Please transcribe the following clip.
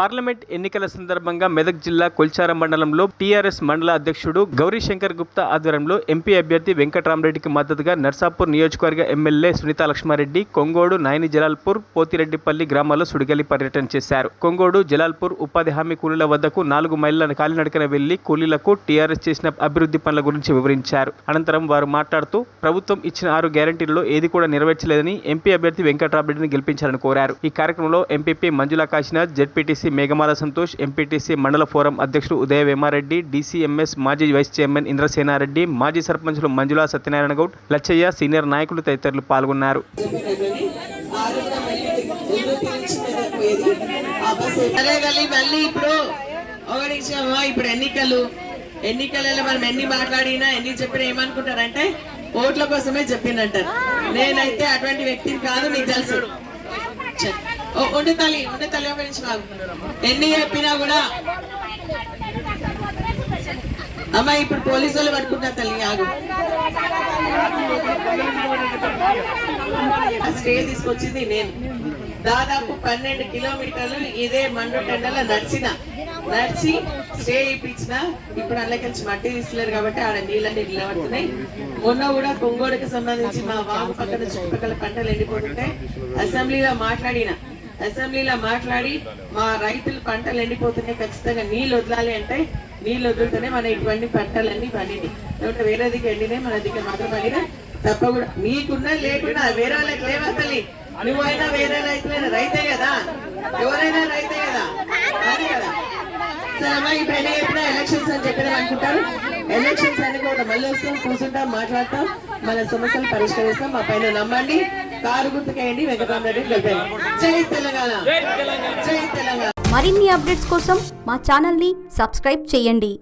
Parliament ఎన్నికల సందర్భంగా మెదక్ జిల్లా కొల్చార మండలంలో టీఆర్ఎస్ మండల అధ్యక్షుడు గౌరీశంకర్ గుప్తా ఆధ్వర్యంలో ఎంపీ అభ్యర్థి వెంకట్రామరెడ్డికి మద్దతుగా నర్సాపూర్ నియోజకవర్గ ఎమ్మెల్యే సునీతా లక్ష్మారెడ్డి కొంగోడు నాయని జలాల్పూర్ పోతిరెడ్డిపల్లి గ్రామాల్లో సుడిగాలి పర్యటన చేశారు. కొంగోడు జలాల్పూర్ ఉపాధి హామీ కూలీల వద్దకు 4 మైళ్ళ కాలినడకన వెళ్లి కూలీలకు టీఆర్ఎస్ చేసిన అభివృద్ధి పనుల గురించి వివరించారు. అనంతరం వారు మాట్లాడుతూ ప్రభుత్వం ఇచ్చిన 6 గ్యారంటీల్లో ఏది కూడా నెరవేర్చలేదని ఎంపీ అభ్యర్థి వెంకట్రామరెడ్డిని గెలిపించాలని కోరారు. ఈ కార్యక్రమంలో MPP Manjula Kashinath, ZPTC Meghamala Santosh, MPTC మండల ఫోరం అధ్యక్షుడు ఉదయ వేమారెడ్డి, డీసీఎంఎస్ మాజీ వైస్ చైర్మన్ ఇంద్రసేనారెడ్డి, మాజీ సర్పంచులు మంజులా సత్యనారాయణ గౌడ్, లచ్చయ్య, సీనియర్ నాయకులు తదితరులు పాల్గొన్నారు. ఇప్పుడు ఎన్నికలలో మనం ఎన్ని మాట్లాడినా ఎన్ని చెప్పినా ఏమనుకుంటారంటే ఓట్ల కోసమే చెప్పిందంటారు. నేనైతే అటువంటి వ్యక్తిని కాదు, నీకు తెలుసు. ఉండే తల్లి గురించి మాకు ఎన్ని చెప్పినా కూడా అమ్మా ఇప్పుడు పోలీసు వాళ్ళు పట్టుకుంటా తల్లి ఆగు. స్టే తీసుకొచ్చింది నేను. దాదాపు 12 కిలోమీటర్లు ఇదే మండుటెండలో నడిచి స్టే ఇప్పించిన. ఇప్పుడు అందులోకి మట్టి తీసలేరు కాబట్టి ఆడ నీళ్ళని నిలబడుతున్నాయి. మొన్న కూడా కొంగోడుకి సంబంధించి మా వాగు పక్కన చుట్టుపక్కల పంటలు ఎండిపోతుంటే అసెంబ్లీలో మాట్లాడి మా రైతులు పంటలు ఎండిపోతున్నాయి, ఖచ్చితంగా నీళ్ళు వదలాలి అంటే నీళ్ళు వదులుతూనే మన ఇటువంటి పంటలన్నీ పండినాయి. లేకపోతే వేరే దిక్కు ఎండినాయి, మన దిక్కు మాత్రం పండినా తప్ప కూడా నీకున్నా లేకున్నా వేరే వాళ్ళకి లేవా తల్లి. నువ్వైనా వేరే రైతులైనా రైతే కదా, ఎవరైనా రైతే కదా, అది కదా. సరే అమ్మా, ఇప్పుడు ఎన్ని చెప్పినా ఎలక్షన్స్ అని చెప్పినా అనుకుంటారు. ఎలక్షన్స్ అన్ని కూడా మళ్ళీ వస్తాం, కూర్చుంటాం, మాట్లాడతాం, మన సమస్యలు పరిష్కరిస్తాం. మా పైన నమ్మండి, కారు గుర్తుకేయండి, వెంకట్రామరెడ్డి గెలిపారు. జై తెలంగాణ, జై తెలంగాణ. మరిన్ని అప్డేట్స్ కోసం మా ఛానల్ ని సబ్స్క్రైబ్ చేయండి.